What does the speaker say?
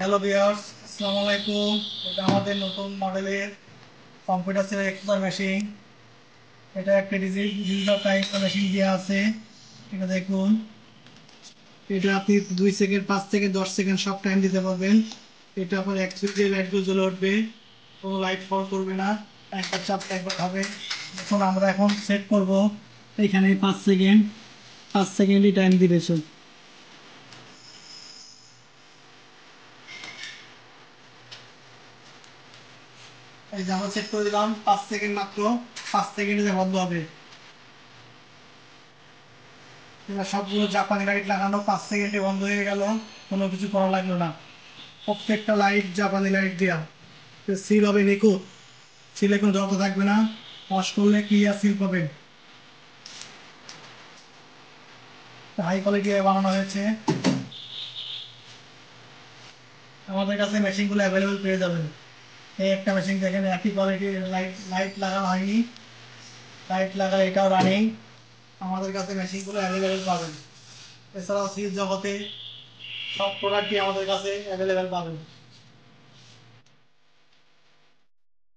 Hello viewers, আসসালামু আলাইকুম। এটা আমাদের নতুন মডেলের কম্পিউটার সেলের এক্সার মেশিন। এটা একটা ডিজিটাল টাইপ মেশিন দেওয়া আছে। এটা দেখুন, এটা আপনি 2 সেকেন্ড, 5 সেকেন্ড, 10 সেকেন্ড সব টাইম দিতে পারবেন। এটা আপনার এক সুইচে লাইটগুলো জ্বলে উঠবে, কোনো লাইট ফল করবে না। একটা চাপ একবার হবে। এখন আমরা সেট করব। এখানে 5 সেকেন্ড, 5 সেকেন্ডই টাইম দিবে শুধু। এই যে আমরা সেট করে দিলাম 5 সেকেন্ড মাত্র। 5 সেকেন্ডে বন্ধ হবে। এবার সবগুলো জাপানি লাইট লাগানো, 5 সেকেন্ডে বন্ধ হয়ে গেল। কোনো কিছু করা লাগলো না। প্রত্যেকটা লাইট জাপানি লাইট দেওয়া। সিল হবে নিখুঁত। সিলে কোনো জড়তা থাকবে না। ওয়াশ করলে ক্লিয়ার সিল পাবেন। হাই কোয়ালিটি বানানো হয়েছে। আমাদের কাছে মেশিনগুলো অ্যাভেলেবেল পেয়ে যাবেন। এই একটা মেশিন দেখেন, একই কোয়ালিটির লাইট লাইট লাগানো হয়নি। লাইট লাগা এটাও রানিং। আমাদের কাছে মেশিনগুলো অ্যাভেলেবেল পাবেন। এছাড়াও সিল জগতে সব প্রোডাক্টই আমাদের কাছে অ্যাভেলেবেল পাবেন।